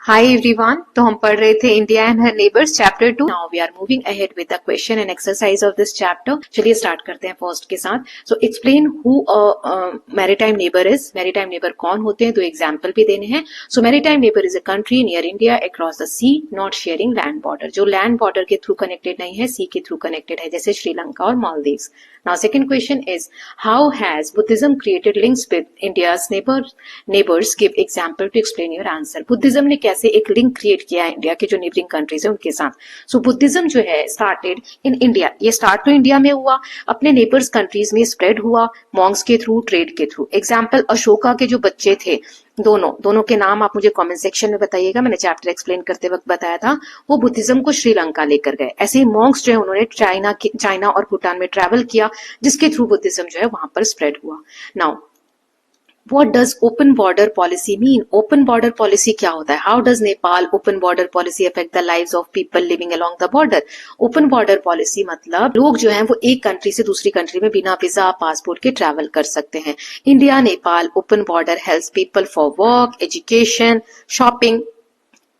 Hi everyone, तो हम पढ़ रहे थे India and her neighbours chapter 2। Now we are moving ahead with the question and exercise of this chapter. चलिए start करते हैं फर्स्ट के साथ। So explain who maritime neighbour is. Maritime neighbour कौन होते हैं, दो एग्जांपल भी देने हैं। So maritime neighbour is a country near India across the sea not sharing land border, जो लैंड बॉर्डर के थ्रू कनेक्टेड नहीं है, सी के थ्रू कनेक्टेड है, जैसे श्रीलंका और Maldives. Now second question is, how has Buddhism created links with India's neighbors? Give example to explain your answer. Buddhism ने कैसे एक लिंक क्रिएट किया है इंडिया के जो नेबरिंग कंट्रीज है उनके साथ। सो बुद्धिज्म जो है स्टार्टेड इन इंडिया, ये स्टार्ट तो इंडिया में हुआ, अपने नेबर्स कंट्रीज में स्प्रेड हुआ मॉन्क्स के थ्रू, ट्रेड के थ्रू। एग्जाम्पल, अशोका के जो बच्चे थे, दोनों के नाम आप मुझे कमेंट सेक्शन में बताइएगा, मैंने चैप्टर एक्सप्लेन करते वक्त बताया था। वो बुद्धिज्म को श्रीलंका लेकर गए। ऐसे ही मॉन्क्स जो है उन्होंने चाइना और भूटान में ट्रैवल किया, जिसके थ्रू बुद्धिज्म जो है वहां पर स्प्रेड हुआ। Now What does open border policy mean? Open border policy क्या होता है? How does Nepal open border policy affect the lives of people living along the border? Open border policy मतलब लोग जो हैं वो एक कंट्री से दूसरी कंट्री में बिना वीजा पासपोर्ट के ट्रैवल कर सकते हैं। India Nepal open border helps people for work, education, shopping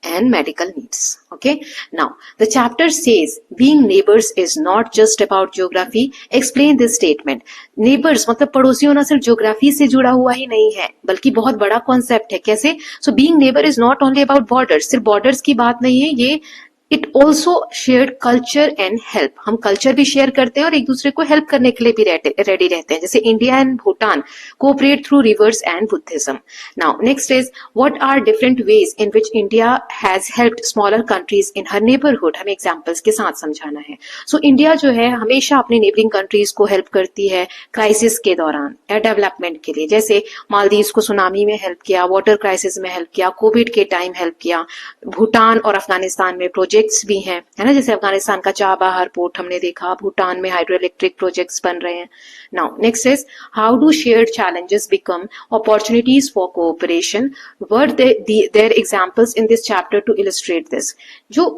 and medical needs. Okay, now the chapter says being neighbors is not just about geography. Explain this statement. Neighbors मतलब पड़ोसी होना सिर्फ geography से जुड़ा हुआ ही नहीं है, बल्कि बहुत बड़ा कॉन्सेप्ट है। कैसे? So being neighbor is not only about borders, सिर्फ बॉर्डर्स की बात नहीं है ये। It also shared culture and help, हम कल्चर भी शेयर करते हैं और एक दूसरे को हेल्प करने के लिए भी रेडी रहते हैं, जैसे India and Bhutan cooperate through rivers and Buddhism. Now next is, what are different ways in which India has helped smaller countries in her neighbourhood. हमें एग्जांपल्स के साथ समझाना है। सो इंडिया जो है हमेशा अपने नेबरिंग कंट्रीज को हेल्प करती है क्राइसिस के दौरान या डेवलपमेंट के लिए, जैसे मालदीव्स को सुनामी में हेल्प किया, वाटर क्राइसिस में हेल्प किया, कोविड के टाइम हेल्प किया। भूटान और अफगानिस्तान में प्रोजेक्ट्स भी हैं, है ना, जैसे अफगानिस्तान का चाबहार पोर्ट हमने देखा, भूटान में हाइड्रो इलेक्ट्रिक प्रोजेक्ट्स बन रहे हैं। Now next is, how do shared challenges become opportunities for cooperation. Were there examples in this chapter to illustrate this. जो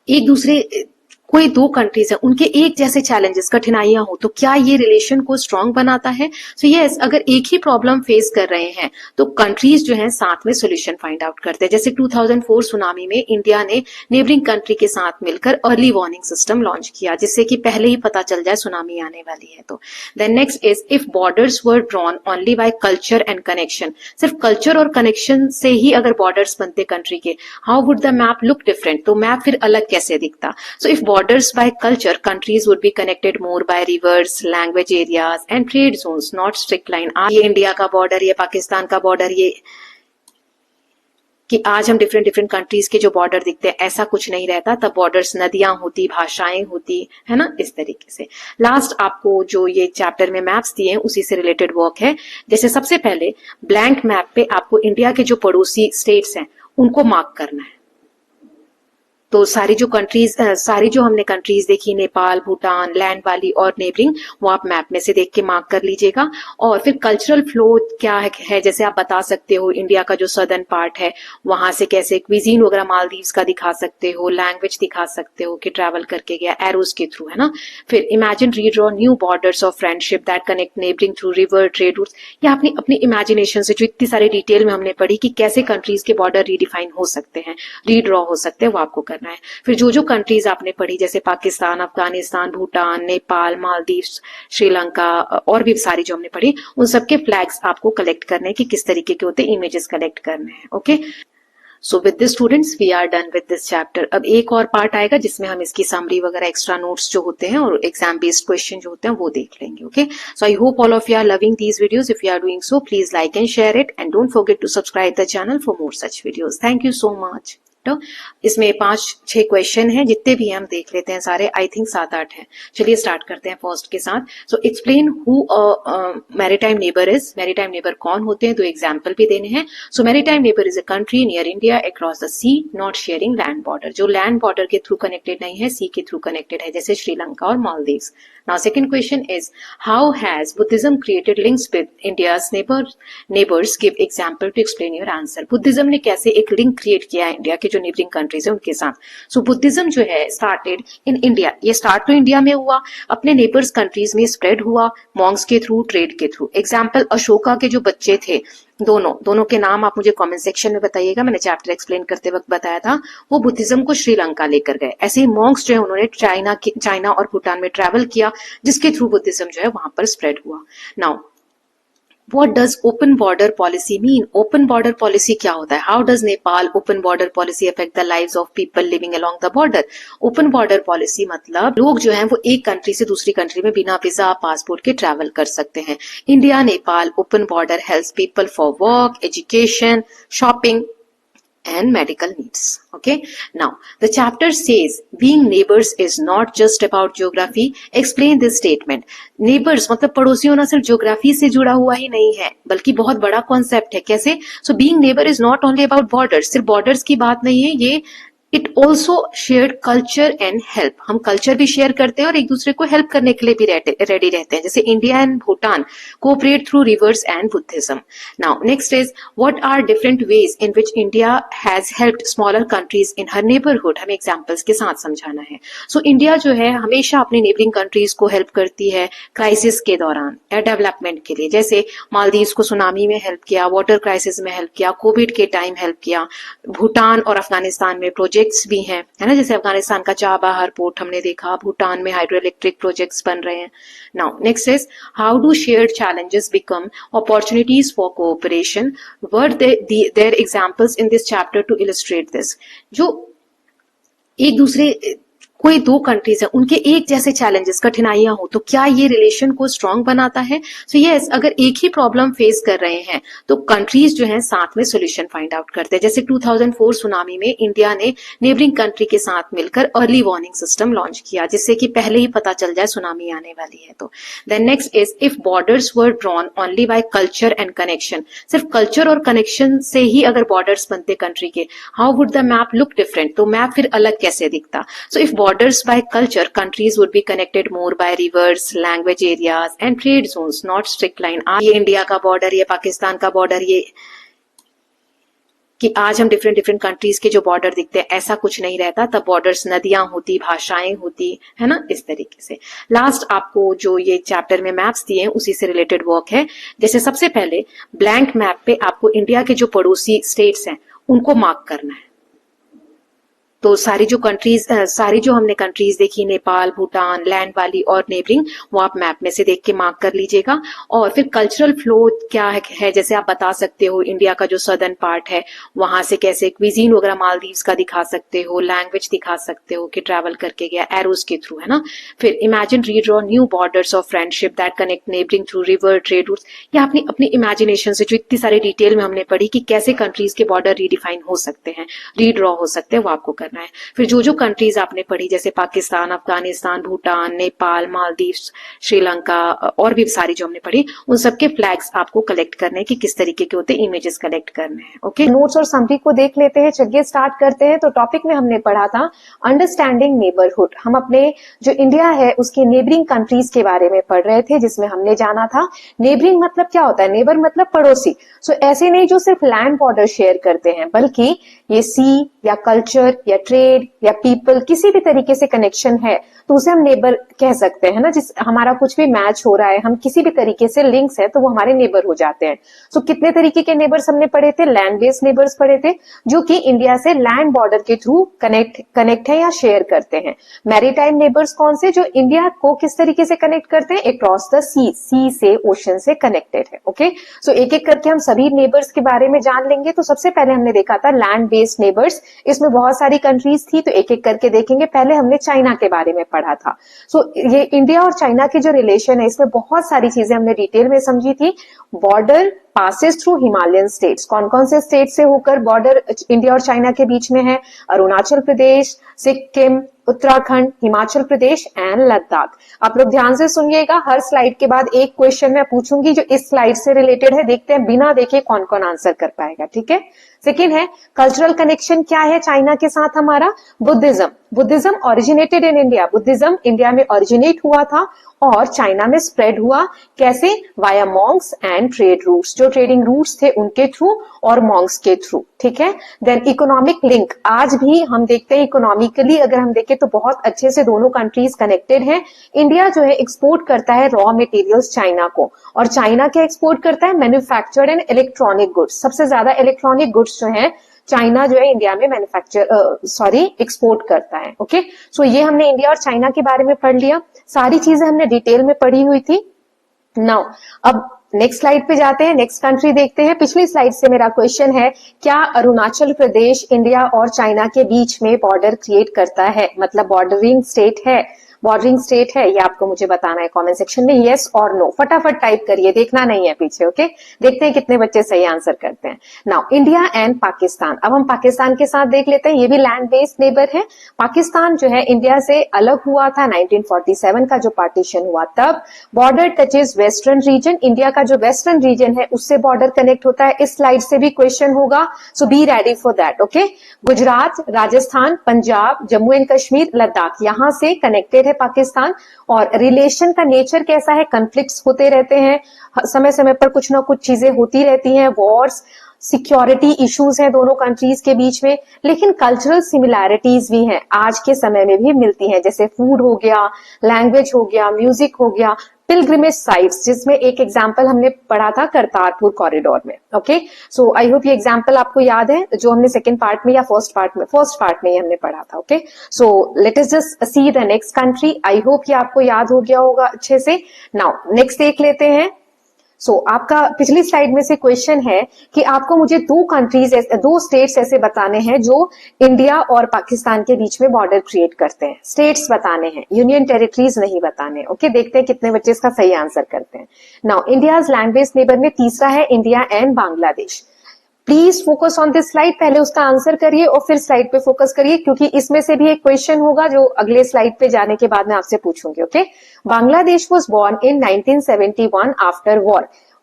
एक दूसरे कोई दो कंट्रीज है उनके एक जैसे चैलेंजेस, कठिनाइयां हो, तो क्या ये रिलेशन को स्ट्रांग बनाता है? सो यस, अगर एक ही प्रॉब्लम फेस कर रहे हैं तो कंट्रीज जो हैं साथ में सोल्यूशन फाइंड आउट करते हैं। जैसे 2004 सुनामी में इंडिया ने नेबरिंग कंट्री के साथ मिलकर अर्ली वार्निंग सिस्टम लॉन्च किया, जिससे कि पहले ही पता चल जाए सुनामी आने वाली है। तो then next is, if borders were drawn only by culture and connection, सिर्फ कल्चर और कनेक्शन से ही अगर बॉर्डर्स बनते कंट्री के, how would the map look different, तो मैप फिर अलग कैसे दिखता? So if borders by culture, countries would be connected more by rivers, language areas and trade zones, not strict line। ये इंडिया का बॉर्डर, ये पाकिस्तान का बॉर्डर, ये कि आज हम डिफरेंट कंट्रीज के जो बॉर्डर दिखते हैं, ऐसा कुछ नहीं रहता। तब बॉर्डर्स नदियां होती, भाषाएं होती, है ना, इस तरीके से। लास्ट आपको जो ये चैप्टर में मैप्स दिए हैं उसी से रिलेटेड वर्क है। जैसे सबसे पहले ब्लैंक मैप पे आपको इंडिया के जो पड़ोसी स्टेट्स हैं उनको मार्क करना है। तो सारी जो हमने कंट्रीज देखी, नेपाल, भूटान, लैंड वाली और नेबरिंग, वो आप मैप में से देख के मार्क कर लीजिएगा। और फिर कल्चरल फ्लो क्या है, जैसे आप बता सकते हो इंडिया का जो सदर्न पार्ट है वहां से कैसे क्विजीन वगैरह मालदीव्स का दिखा सकते हो, लैंग्वेज दिखा सकते हो कि ट्रैवल करके गया एरोस के थ्रू, है ना। फिर imagine redraw new borders of friendship that connect neighbouring through river, trade routes. या अपनी इमेजिनेशन से जो इतनी सारी डिटेल में हमने पढ़ी कि कैसे कंट्रीज के बॉर्डर रीडिफाइन हो सकते हैं, रीड्रॉ हो सकते हैं, वो आपको करना है। फिर जो कंट्रीज आपने पढ़ी, जैसे पाकिस्तान, अफगानिस्तान, भूटान, नेपाल, मालदीव्स, श्रीलंका और भी सारी जो हमने पढ़ी, उन सबके फ्लैग्स आपको कलेक्ट करने कि किस तरीके के होते हैं, इमेजेस कलेक्ट करने हैं। Okay, so with this students we are done with this chapter. अब एक और पार्ट आएगा जिसमें हम इसकी समरी वगैरह, एक्स्ट्रा नोट्स जो होते हैं और एग्जाम बेस्ड क्वेश्चन जो होते हैं वो देख लेंगे। Okay, so I hope all of you are loving these videos. If you are doing so please like and share it and don't forget to subscribe the channel for more such videos. Thank you so much. इसमें 5-6 question हैं, जितने भी हम देख लेते हैं सारे, I think 7-8 हैं। चलिए स्टार्ट करते हैं फर्स्ट के साथ। So explain who maritime neighbour is. Maritime neighbour कौन होते हैं, दो एग्जांपल भी देने हैं। So maritime neighbour is a country near India across the sea not sharing land border, जो लैंड बॉर्डर के थ्रू कनेक्टेड नहीं है, सी के थ्रू कनेक्टेड है, जैसे श्रीलंका और Maldives. Now second question is, how has Buddhism created links with India's neighbours. Give example to explain your answer. Buddhism ने कैसे एक लिंक क्रिएट किया है इंडिया के जो जो नेबरिंग कंट्रीज है उनके साथ। सो बुद्धिज्म जो है स्टार्टेड इन इंडिया, ये स्टार्ट तो इंडिया में हुआ, अपने नेबर्स कंट्रीज में स्प्रेड हुआ मॉन्क्स के थ्रू, ट्रेड के थ्रू। एग्जाम्पल अशोका के जो बच्चे थे, दोनों के नाम आप मुझे कमेंट सेक्शन में बताइएगा, मैंने चैप्टर एक्सप्लेन करते वक्त बताया था, वो बुद्धिज्म को श्रीलंका लेकर गए। ऐसे ही मॉन्क्स जो है उन्होंने चाइना और भूटान में ट्रैवल किया, जिसके थ्रू बुद्धिज्म जो है वहां पर स्प्रेड हुआ। Now What does open border policy mean? Open border policy क्या होता है? How does Nepal open border policy affect the lives of people living along the border? Open border policy मतलब लोग जो हैं वो एक कंट्री से दूसरी कंट्री में बिना वीजा पासपोर्ट के ट्रैवल कर सकते हैं। India Nepal open border helps people for work, education, shopping and medical needs. Okay, now the chapter says being neighbors is not just about geography. Explain this statement. Neighbors मतलब पड़ोसी होना सिर्फ geography से जुड़ा हुआ ही नहीं है, बल्कि बहुत बड़ा कॉन्सेप्ट है। कैसे? So being neighbor is not only about borders, सिर्फ बॉर्डर्स की बात नहीं है ये, it also shared culture and help. हम कल्चर भी शेयर करते हैं और एक दूसरे को हेल्प करने के लिए भी रेडी रहते हैं, जैसे India and Bhutan cooperate through rivers and Buddhism. Now next is what are different ways in which India has helped smaller countries in her neighbourhood. हमें एग्जांपल्स के साथ समझाना है। सो इंडिया जो है हमेशा अपने नेबरिंग कंट्रीज को हेल्प करती है क्राइसिस के दौरान या डेवलपमेंट के लिए, जैसे मालदीव्स को सुनामी में हेल्प किया, वाटर क्राइसिस में हेल्प किया, कोविड के टाइम हेल्प किया। भूटान और अफगानिस्तान में प्रोजेक्ट्स भी हैं, है ना, जैसे अफगानिस्तान का चाबहार पोर्ट हमने देखा, भूटान में हाइड्रो इलेक्ट्रिक प्रोजेक्ट्स बन रहे हैं। Now next is how do shared challenges become opportunities for cooperation. Were there examples in this chapter to illustrate this. जो एक दूसरे कोई दो कंट्रीज है उनके एक जैसे चैलेंजेस, कठिनाइयां हो, तो क्या ये रिलेशन को स्ट्रांग बनाता है? सो यस, अगर एक ही प्रॉब्लम फेस कर रहे हैं तो कंट्रीज जो हैं साथ में सोल्यूशन फाइंड आउट करते हैं। जैसे 2004 सुनामी में इंडिया ने नेबरिंग कंट्री के साथ मिलकर अर्ली वार्निंग सिस्टम लॉन्च किया, जिससे कि पहले ही पता चल जाए सुनामी आने वाली है। तो then next is if borders were drawn only by culture and connection. सिर्फ कल्चर और कनेक्शन से ही अगर बॉर्डर्स बनते कंट्री के, how would the map look different? तो मैप फिर अलग कैसे दिखता? So if borders by culture, countries would be connected more by rivers, language areas and trade zones, not strict line। ये इंडिया का बॉर्डर, ये पाकिस्तान का बॉर्डर, ये कि आज हम डिफरेंट कंट्रीज के जो बॉर्डर दिखते हैं, ऐसा कुछ नहीं रहता। तब बॉर्डर्स नदियां होती, भाषाएं होती, है ना, इस तरीके से। लास्ट आपको जो ये चैप्टर में मैप्स दिए हैं उसी से रिलेटेड वर्क है। जैसे सबसे पहले ब्लैंक मैप पे आपको इंडिया के जो पड़ोसी स्टेट्स हैं उनको मार्क करना है। तो सारी जो हमने कंट्रीज देखी, नेपाल, भूटान, लैंड वाली और नेबरिंग, वो आप मैप में से देख के मार्क कर लीजिएगा। और फिर कल्चरल फ्लो क्या है, जैसे आप बता सकते हो इंडिया का जो सदर्न पार्ट है वहां से कैसे क्विजीन वगैरह मालदीव्स का दिखा सकते हो, लैंग्वेज दिखा सकते हो कि ट्रैवल करके गया एरोस के थ्रू, है ना। फिर imagine redraw new borders of friendship that connect neighbouring through river, trade routes. या अपनी इमेजिनेशन से जो इतनी सारी डिटेल में हमने पढ़ी कि कैसे कंट्रीज के बॉर्डर रीडिफाइन हो सकते हैं, रीड्रॉ हो सकते हैं, वो आपको करना है। फिर जो कंट्रीज आपने पढ़ी जैसे पाकिस्तान, अफगानिस्तान, भूटान, नेपाल, मालदीव्स, श्रीलंका और भी सारी जो हमने पढ़ी, उन सबके फ्लैग्स आपको कलेक्ट करने की किस तरीके के होते हैं, इमेजेस कलेक्ट करने हैं। ओके, नोट्स और समरी को देख लेते हैं। चलिए स्टार्ट करते हैं। तो टॉपिक में हमने पढ़ा था अंडरस्टैंडिंग नेबरहुड। हम अपने जो इंडिया है उसके नेबरिंग कंट्रीज के बारे में पढ़ रहे थे, जिसमें हमने जाना था नेबरिंग मतलब क्या होता है। नेबर मतलब पड़ोसी। सो ऐसे नहीं जो सिर्फ लैंड बॉर्डर शेयर करते हैं, बल्कि ये सी या कल्चर या ट्रेड या पीपल, किसी भी तरीके से कनेक्शन है तो उसे हम नेबर कह सकते हैं ना। जिस हमारा कुछ भी मैच हो रहा है, हम किसी भी तरीके से लिंक्स है तो वो हमारे नेबर हो जाते हैं। सो कितने तरीके के नेबर्स हमने पढ़े थे? लैंड बेस्ड नेबर्स पढ़े थे, जो कि इंडिया से लैंड बॉर्डर के थ्रू कनेक्ट है या शेयर करते हैं। मैरीटाइम नेबर्स कौन से? जो इंडिया को किस तरीके से कनेक्ट करते हैं? अक्रॉस द सी से, ओशन से कनेक्टेड है। ओके, सो एक एक करके हम सभी नेबर्स के बारे में जान लेंगे। तो सबसे पहले हमने देखा था लैंड बेस्ड नेबर्स। इसमें बहुत सारी कंट्रीज थी, तो एक एक करके देखेंगे। पहले हमने चाइना के बारे में पढ़ा था। सो ये इंडिया और चाइना की जो रिलेशन है, इसमें बहुत सारी चीजें हमने डिटेल में समझी थी। Border passes through Himalayan states. कौन कौन से स्टेट से होकर बॉर्डर इंडिया और चाइना के बीच में है? अरुणाचल प्रदेश, सिक्किम, उत्तराखंड, हिमाचल प्रदेश एंड लद्दाख। आप लोग ध्यान से सुनिएगा, हर स्लाइड के बाद एक क्वेश्चन मैं पूछूंगी जो इस स्लाइड से रिलेटेड है। देखते हैं बिना देखे कौन कौन आंसर कर पाएगा, ठीक है। सेकेंड है कल्चरल कनेक्शन क्या है चाइना के साथ हमारा? Buddhism. Buddhism originated in India, Buddhism India में ओरिजिनेट हुआ था और चाइना में स्प्रेड हुआ। कैसे? Via Monks and trade routes, जो ट्रेडिंग रूट्स थे उनके थ्रू और मॉन्क्स के थ्रू, ठीक है। देन इकोनॉमिक लिंक, आज भी हम देखते हैं इकोनॉमिकली अगर हम देखें तो बहुत अच्छे से दोनों कंट्रीज कनेक्टेड हैं। इंडिया जो है एक्सपोर्ट करता है रॉ मटेरियल्स चाइना को, और चाइना क्या एक्सपोर्ट करता है? Manufactured and electronic goods. सबसे ज्यादा इलेक्ट्रॉनिक गुड्स जो है चाइना जो है इंडिया में एक्सपोर्ट करता है। ओके, सो ये हमने इंडिया और चाइना के बारे में पढ़ लिया, सारी चीजें हमने डिटेल में पढ़ी हुई थी। नाउ अब नेक्स्ट स्लाइड पे जाते हैं, नेक्स्ट कंट्री देखते हैं। पिछली स्लाइड से मेरा क्वेश्चन है, क्या अरुणाचल प्रदेश इंडिया और चाइना के बीच में बॉर्डर क्रिएट करता है, मतलब बॉर्डरिंग स्टेट है, बॉर्डरिंग स्टेट है? ये आपको मुझे बताना है कमेंट सेक्शन में, यस और नो। फटाफट टाइप करिए, देखना नहीं है पीछे। ओके, देखते हैं कितने बच्चे सही आंसर करते हैं। नाउ इंडिया एंड पाकिस्तान, अब हम पाकिस्तान के साथ देख लेते हैं। ये भी लैंड बेस्ड नेबर है। पाकिस्तान जो है इंडिया से अलग हुआ था 1947 का जो पार्टीशन हुआ तब। Border touches western region, India का जो वेस्टर्न रीजन है उससे बॉर्डर कनेक्ट होता है। इस स्लाइड से भी क्वेश्चन होगा, so be ready for that. Okay, Gujarat, Rajasthan, Punjab, Jammu and Kashmir, Ladakh, यहां से कनेक्टेड है पाकिस्तान। और रिलेशन का नेचर कैसा है? कॉन्फ्लिक्ट्स होते रहते हैं, समय समय पर कुछ ना कुछ चीजें होती रहती हैं, वॉर्स, सिक्योरिटी इश्यूज हैं दोनों कंट्रीज के बीच में, लेकिन कल्चरल सिमिलैरिटीज भी हैं, आज के समय में भी मिलती हैं, जैसे फूड हो गया, लैंग्वेज हो गया, म्यूजिक हो गया, पिलग्रिमेज साइट्स, जिसमें एक एग्जाम्पल हमने पढ़ा था करतारपुर कॉरिडोर में। ओके, सो आई होप ये एग्जाम्पल आपको याद है, जो हमने सेकंड पार्ट में या फर्स्ट पार्ट में ही हमने पढ़ा था। Okay, so let us just see the next country. I hope ये आपको याद हो गया होगा अच्छे से। नाउ नेक्स्ट देख लेते हैं। आपका पिछली स्लाइड में से क्वेश्चन है कि आपको मुझे दो स्टेट्स ऐसे बताने हैं जो इंडिया और पाकिस्तान के बीच में बॉर्डर क्रिएट करते हैं। स्टेट्स बताने हैं, यूनियन टेरिटरीज नहीं बताने। ओके, देखते हैं कितने बच्चे इसका सही आंसर करते हैं। Now India's land based neighbour में तीसरा है India and Bangladesh. Please focus on this slide, पहले उसका आंसर करिए और फिर स्लाइड पे फोकस करिए, क्योंकि इसमें से भी एक क्वेश्चन होगा जो अगले स्लाइड पे जाने के बाद मैं आपसे पूछूंगी। Okay, Bangladesh was born in 1971 after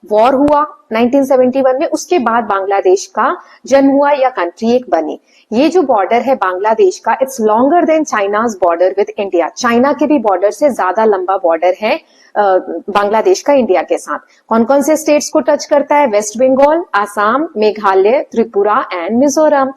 war हुआ 1971 में, उसके बाद बांग्लादेश का जन्म हुआ या कंट्री एक बनी। ये जो बॉर्डर है बांग्लादेश का, it's longer than China's border with India, China के भी बॉर्डर से ज्यादा लंबा बॉर्डर है बांग्लादेश का इंडिया के साथ। कौन कौन से स्टेट्स को टच करता है? West Bengal, Assam, Meghalaya, Tripura and Mizoram.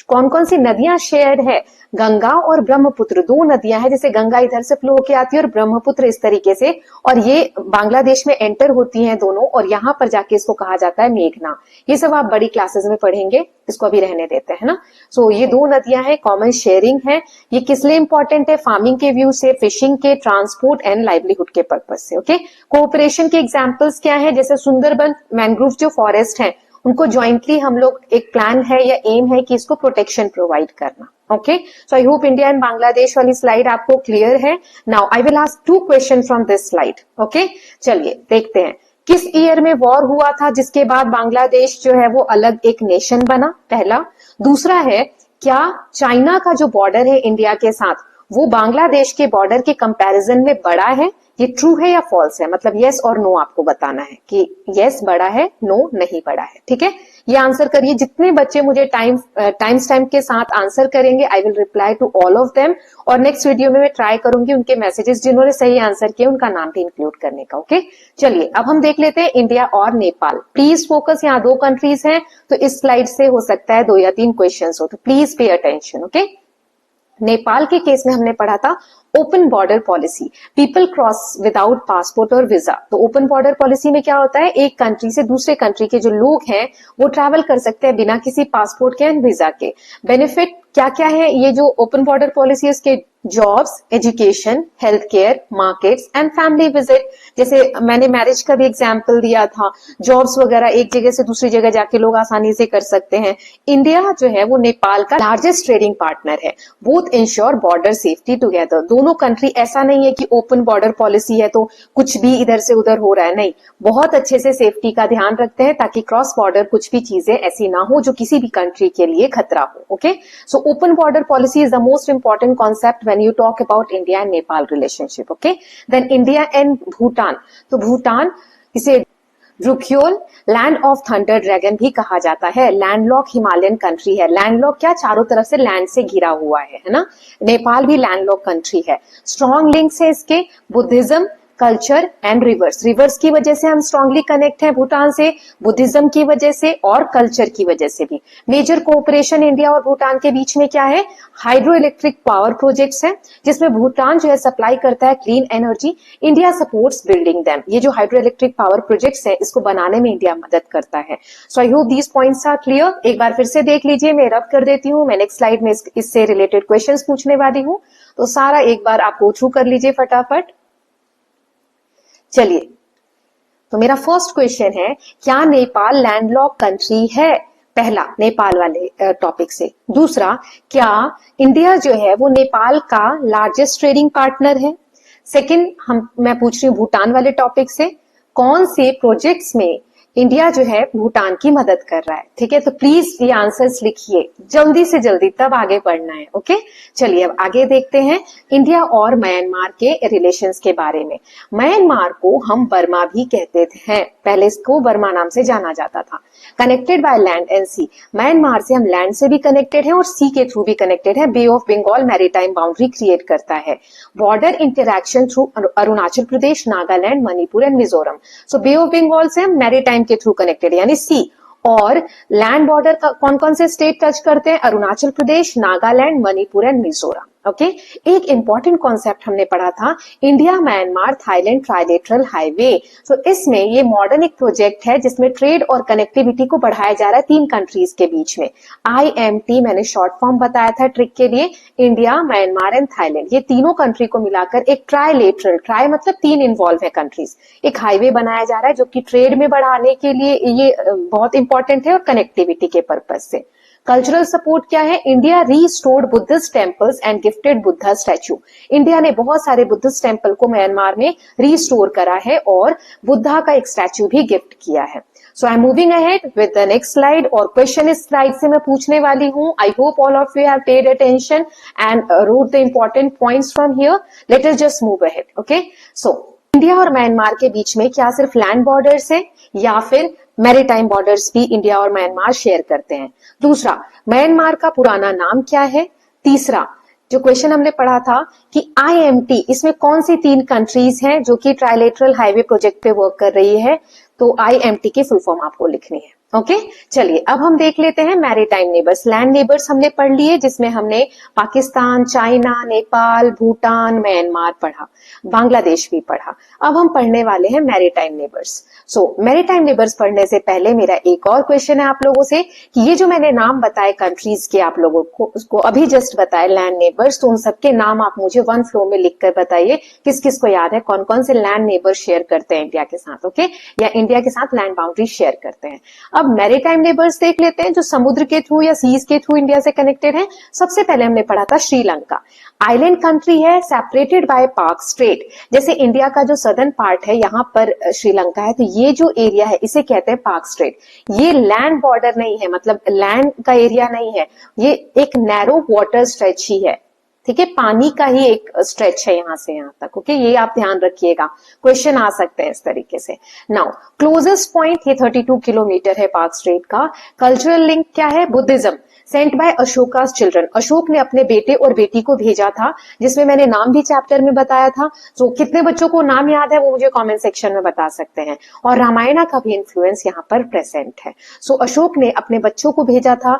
कौन कौन सी नदियां शेयर्ड है? गंगा और ब्रह्मपुत्र, दो नदियां हैं, जैसे गंगा इधर से फ्लो होके आती है और ब्रह्मपुत्र इस तरीके से, और ये बांग्लादेश में एंटर होती हैं दोनों, और यहाँ पर जाके इसको कहा जाता है मेघना। ये सब आप बड़ी क्लासेस में पढ़ेंगे, इसको अभी रहने देते हैं ना। सो ये दो नदियां हैं, कॉमन शेयरिंग है। ये किस लिए इंपॉर्टेंट है? फार्मिंग के व्यू से, फिशिंग के, ट्रांसपोर्ट एंड लाइवलीहुड के पर्पज से। ओके, कोऑपरेशन के एग्जांपल्स क्या है? जैसे सुंदरबन मैंग्रोव जो फॉरेस्ट है उनको ज्वाइंटली हम लोग, एक प्लान है या एम है कि इसको प्रोटेक्शन प्रोवाइड करना। Okay, so I hope India and Bangladesh वाली स्लाइड आपको क्लियर है। Now I will ask 2 question from this slide. Okay, चलिए देखते हैं किस ईयर में वॉर हुआ था जिसके बाद बांग्लादेश जो है वो अलग एक नेशन बना, पहला। दूसरा है, क्या चाइना का जो बॉर्डर है इंडिया के साथ वो बांग्लादेश के बॉर्डर के कंपैरिजन में बड़ा है? ये ट्रू है या फॉल्स है? मतलब यस और नो आपको बताना है कि यस बड़ा है, नो नहीं बड़ा है। ठीक है, ये आंसर करिए। जितने बच्चे मुझे टाइम स्टैम्प के साथ आंसर करेंगे, I will reply to all of them, और नेक्स्ट वीडियो में मैं ट्राई करूंगी उनके मैसेजेस जिन्होंने सही आंसर किए उनका नाम भी इंक्लूड करने का। ओके, चलिए अब हम देख लेते हैं इंडिया और नेपाल। प्लीज फोकस, यहाँ 2 कंट्रीज हैं, तो इस स्लाइड से हो सकता है 2 या 3 क्वेश्चन हो, तो please pay attention. Okay, Nepal के केस में हमने पढ़ा था open border policy, people cross without passport और वीजा। तो ओपन बॉर्डर पॉलिसी में क्या होता है? एक कंट्री से दूसरे कंट्री के जो लोग हैं वो ट्रैवल कर सकते हैं बिना किसी पासपोर्ट के एंड वीजा के। बेनिफिट क्या क्या है ये जो ओपन बॉर्डर पॉलिसी है? उसके jobs, education, health care, markets and family visit. जैसे मैंने मैरिज का भी एग्जाम्पल दिया था, जॉब्स वगैरह एक जगह से दूसरी जगह जाके लोग आसानी से कर सकते हैं। इंडिया जो है वो नेपाल का लार्जेस्ट ट्रेडिंग पार्टनर है। Both ensure border safety together. दोनों कंट्री, ऐसा नहीं है कि ओपन बॉर्डर पॉलिसी है तो कुछ भी इधर से उधर हो रहा है, नहीं, बहुत अच्छे से सेफ्टी का ध्यान रखते हैं ताकि क्रॉस बॉर्डर कुछ भी चीजें ऐसी ना हो जो किसी भी कंट्री के लिए खतरा हो। Okay, so open border policy is the most important concept when you talk about India and Nepal relationship. Okay, then India and Bhutan. तो भूटान, इसे ब्रुक्योल लैंड ऑफ थंडर ड्रैगन भी कहा जाता है। लैंडलॉक हिमालयन कंट्री है। लैंडलॉक क्या, चारों तरफ से लैंड से घिरा हुआ है ना। नेपाल भी लैंडलॉक कंट्री है। स्ट्रॉन्ग लिंक्स है इसके, Buddhism, culture and reverse. Reverse की वजह से हम स्ट्रांगली कनेक्ट हैं भूटान से, बुद्धिज्म की वजह से और कल्चर की वजह से भी। मेजर कोऑपरेशन इंडिया और भूटान के बीच में क्या है, हाइड्रो इलेक्ट्रिक पावर प्रोजेक्ट्स हैं, जिसमें भूटान जो है सप्लाई करता है clean energy, India supports building them. ये जो हाइड्रो इलेक्ट्रिक पावर प्रोजेक्ट्स है, इसको बनाने में इंडिया मदद करता है। So I hope these points are clear. एक बार फिर से देख लीजिए, मैं रब कर देती हूँ। मैं नेक्स्ट स्लाइड में इससे रिलेटेड क्वेश्चन पूछने वाली हूँ, तो सारा एक बार आप गो थ्रू कर लीजिए फटाफट। चलिए, तो मेरा फर्स्ट क्वेश्चन है, क्या नेपाल लैंडलॉक कंट्री है? पहला, नेपाल वाले टॉपिक से। दूसरा, क्या इंडिया जो है वो नेपाल का लार्जेस्ट ट्रेडिंग पार्टनर है? सेकंड, मैं पूछ रही हूँ भूटान वाले टॉपिक से, कौन से प्रोजेक्ट्स में इंडिया जो है भूटान की मदद कर रहा है? ठीक है, तो प्लीज ये आंसर्स लिखिए जल्दी से जल्दी, तब आगे बढ़ना है। ओके, चलिए अब आगे देखते हैं इंडिया और म्यांमार के रिलेशंस के बारे में। म्यांमार को हम बर्मा भी कहते हैं, पहले इसको बर्मा नाम से जाना जाता था। Connected by land and sea, Myanmar से हम लैंड से भी कनेक्टेड है और सी के थ्रू भी कनेक्टेड है। Bay of Bengal maritime boundary create करता है। Border interaction through Arunachal Pradesh, Nagaland, Manipur and Mizoram. So bay of Bengal से हम मैरीटाइम के थ्रू कनेक्टेड, यानी सी। और लैंड बॉर्डर कौन कौन से स्टेट टच करते हैं? अरुणाचल प्रदेश, नागालैंड, मणिपुर एंड मिजोरम। ओके, एक इंपॉर्टेंट कॉन्सेप्ट हमने पढ़ा था, India Myanmar Thailand trilateral highway. तो इसमें ये मॉडर्न एक प्रोजेक्ट है जिसमें ट्रेड और कनेक्टिविटी को बढ़ाया जा रहा है तीन कंट्रीज के बीच में। IMT मैंने शॉर्ट फॉर्म बताया था ट्रिक के लिए, इंडिया, म्यांमार एंड थाईलैंड, ये तीनों कंट्री को मिलाकर एक ट्राइलेटरल, ट्राई मतलब तीन इन्वॉल्व है कंट्रीज, एक हाईवे बनाया जा रहा है जो कि ट्रेड में बढ़ाने के लिए ये बहुत इंपॉर्टेंट है और कनेक्टिविटी के पर्पज से। कल्चरल सपोर्ट क्या है? India restored Buddhist temples and gifted Buddha statue. India ने बहुत सारे बुद्धिस्ट टेम्पल को म्यांमार में रीस्टोर करा है और बुद्धा का एक स्टैचू भी गिफ्ट किया है। So I am moving ahead with the next slide, और क्वेश्चन इस स्लाइड से मैं पूछने वाली हूँ। I hope all of you have paid attention and wrote the important points from here. Let us just move ahead. Okay, so India और Myanmar के बीच में क्या सिर्फ लैंड बॉर्डर्स है या फिर मैरीटाइम बॉर्डर्स भी इंडिया और म्यांमार शेयर करते हैं? दूसरा, म्यांमार का पुराना नाम क्या है? तीसरा, जो क्वेश्चन हमने पढ़ा था कि IMT, इसमें कौन सी तीन कंट्रीज हैं जो कि ट्राइलेटरल हाईवे प्रोजेक्ट पे वर्क कर रही है? तो IMT की फुल फॉर्म आपको लिखनी है। ओके, चलिए अब हम देख लेते हैं मैरीटाइम नेबर्स। लैंड नेबर्स हमने पढ़ लिए, जिसमें हमने पाकिस्तान, चाइना, नेपाल, भूटान, म्यांमार पढ़ा, बांग्लादेश भी पढ़ा। अब हम पढ़ने वाले हैं मैरीटाइम नेबर्स। सो मैरीटाइम नेबर्स पढ़ने से पहले मेरा एक और क्वेश्चन है आप लोगों से कि ये जो मैंने नाम बताए कंट्रीज के आप लोगों को, उसको अभी जस्ट बताए लैंड नेबर्स, तो उन सबके नाम आप मुझे वन फ्लो में लिखकर बताइए किस किस को याद है, कौन कौन से लैंड नेबर शेयर करते हैं इंडिया के साथ। ओके, या इंडिया के साथ लैंड बाउंड्री शेयर करते हैं। अब मैरीटाइम नेबर्स देख लेते हैं जो समुद्र के थ्रू या सीज के थ्रू इंडिया से कनेक्टेड है। सबसे पहले हमने पढ़ा था श्रीलंका, आइलैंड कंट्री है, सेपरेटेड बाय पाक स्ट्रेट। जैसे इंडिया का जो सदर्न पार्ट है यहाँ पर श्रीलंका है, तो ये जो एरिया है इसे कहते हैं पाक स्ट्रेट। ये लैंड बॉर्डर नहीं है, मतलब लैंड का एरिया नहीं है, ये एक नैरो वाटर स्ट्रेच ही है। ठीक है, पानी का ही एक स्ट्रेच है यहां से यहां तक। ओके, ये आप ध्यान रखिएगा, क्वेश्चन आ सकते हैं इस तरीके से। नाउ क्लोजेस्ट पॉइंट, ये 32 किलोमीटर है पाक स्ट्रेट का। कल्चरल लिंक क्या है? Buddhism, sent by Ashoka's children. Ashoka ने अपने बेटे और बेटी को भेजा था, जिसमें मैंने नाम भी चैप्टर में बताया था। तो कितने बच्चों को नाम याद है वो मुझे कमेंट सेक्शन में बता सकते हैं। और रामायण का भी इन्फ्लुएंस यहाँ पर प्रेजेंट है। सो अशोक ने अपने बच्चों को भेजा था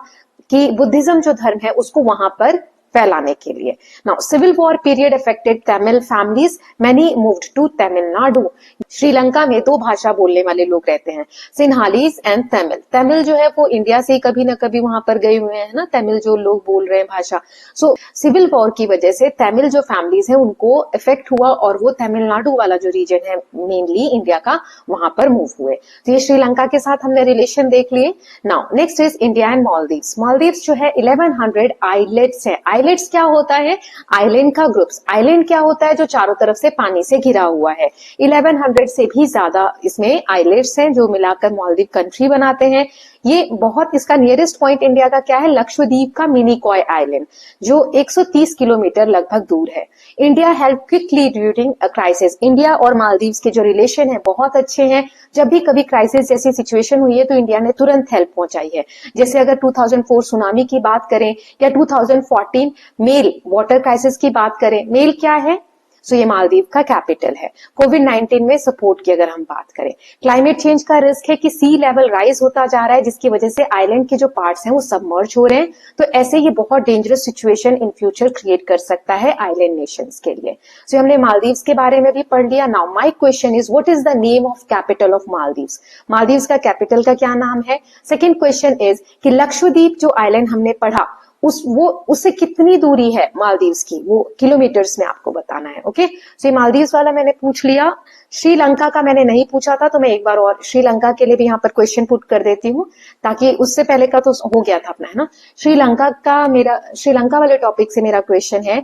कि बुद्धिज्म जो धर्म है उसको वहां पर फैलाने के लिए। Now civil war period affected Tamil families, many moved to Tamil Nadu. Sri Lanka में दो भाषा बोलने वाले लोग रहते हैं, सिन्हालीज एंड तमिल। तमिल जो है वो इंडिया से कभी ना कभी वहां पर गए हुए हैं ना, तमिल जो लोग बोल रहे हैं भाषा। सो सिविल वॉर की वजह से तमिल जो फैमिलीज है उनको इफेक्ट हुआ और वो तमिलनाडु वाला जो रीजन है मेनली इंडिया का, वहां पर मूव हुए। तो ये श्रीलंका के साथ हमने रिलेशन देख लिए। Now next is India and Maldives. Maldives जो है 1100 आइलैंड्स है। आइलैंड्स क्या होता है? आइलैंड का ग्रुप्स। आइलैंड क्या होता है? जो चारों तरफ से पानी से घिरा हुआ है। 1100 से भी ज्यादा इसमें आइलैंड्स हैं जो मिलाकर मालदीव कंट्री बनाते हैं। ये बहुत, इसका नियरेस्ट पॉइंट इंडिया का क्या है, लक्षद्वीप का मिनिकॉय आइलैंड, जो 130 किलोमीटर लगभग दूर है। India help quickly during a crisis. India और मालदीव्स के जो रिलेशन है बहुत अच्छे हैं। जब भी कभी क्राइसिस जैसी सिचुएशन हुई है तो इंडिया ने तुरंत हेल्प पहुंचाई है। जैसे अगर 2004 सुनामी की बात करें या 2014 मेल वाटर क्राइसिस की बात करें, मेल क्या है, सो ये मालदीव का कैपिटल है। कोविड-19 में सपोर्ट की अगर हम बात करें, क्लाइमेट चेंज का रिस्क है कि सी लेवल राइज होता जा रहा है, जिसकी वजह से आइलैंड के जो पार्ट्स हैं वो सबमर्ज हो रहे हैं। तो ऐसे ये बहुत dangerous situation in future create कर सकता है आइलैंड नेशंस के लिए। सो हमने मालदीव्स के बारे में भी पढ़ लिया। Now my question is, what is the name of capital of Maldives? Maldives का कैपिटल का क्या नाम है? सेकेंड क्वेश्चन इज कि लक्षद्वीप जो आइलैंड हमने पढ़ा उससे कितनी दूरी है मालदीव्स की, वो किलोमीटर्स में आपको बताना है। ओके, सो ये मालदीव्स वाला मैंने पूछ लिया। श्रीलंका का मैंने नहीं पूछा था, तो मैं एक बार और श्रीलंका के लिए भी यहाँ पर क्वेश्चन पुट कर देती हूँ, ताकि उससे पहले का तो हो गया था अपना, है ना। श्रीलंका वाले टॉपिक से मेरा क्वेश्चन है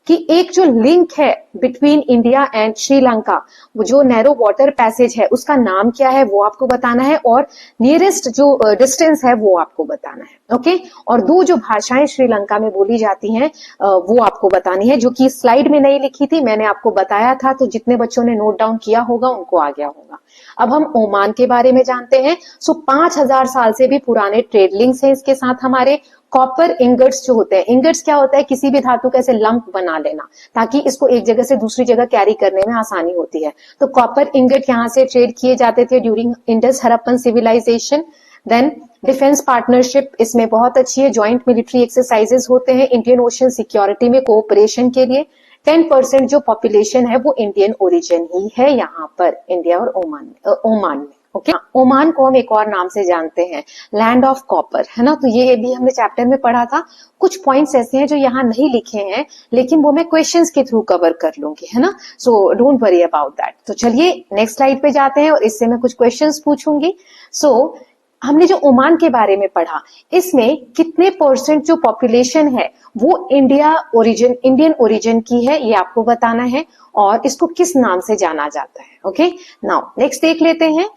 कि एक जो लिंक है बिटवीन इंडिया एंड श्रीलंका, वो जो नैरो वाटर पैसेज है उसका नाम क्या है वो आपको बताना है, और नियरेस्ट जो डिस्टेंस है वो आपको बताना है। ओके, और दो जो भाषाएं श्रीलंका में बोली जाती हैं वो आपको बतानी है, जो कि स्लाइड में नहीं लिखी थी, मैंने आपको बताया था, तो जितने बच्चों ने नोट डाउन किया होगा उनको आ गया होगा। अब हम ओमान के बारे में जानते हैं। सो 5000 साल से भी पुराने ट्रेड लिंक्स हैं इसके साथ हमारे। कॉपर इंगट्स जो होते हैं, इंगट्स क्या होता है, किसी भी धातु का ऐसे लंप बना लेना ताकि इसको एक जगह से दूसरी जगह कैरी करने में आसानी होती है। तो कॉपर इंगट यहाँ से ट्रेड किए जाते थे during Indus Harappan civilisation. Then defence partnership इसमें बहुत अच्छी है, ज्वाइंट मिलिट्री एक्सरसाइजेस होते हैं इंडियन ओशन सिक्योरिटी में कोऑपरेशन के लिए। 10% जो पॉपुलेशन है वो इंडियन ओरिजिन ही है यहाँ पर, इंडिया और ओमान में। ओके, ओमान को हम एक और नाम से जानते हैं, लैंड ऑफ कॉपर, है ना। तो ये भी हमने चैप्टर में पढ़ा था। कुछ पॉइंट्स ऐसे हैं जो यहाँ नहीं लिखे हैं, लेकिन वो मैं क्वेश्चंस के थ्रू कवर कर लूंगी, है ना। So don't worry about that. तो चलिए नेक्स्ट स्लाइड पे जाते हैं और इससे मैं कुछ क्वेश्चंस पूछूंगी। सो हमने जो ओमान के बारे में पढ़ा, इसमें कितने परसेंट जो पॉपुलेशन है वो इंडियन ओरिजिन की है, ये आपको बताना है, और इसको किस नाम से जाना जाता है। ओके, नाउ नेक्स्ट देख लेते हैं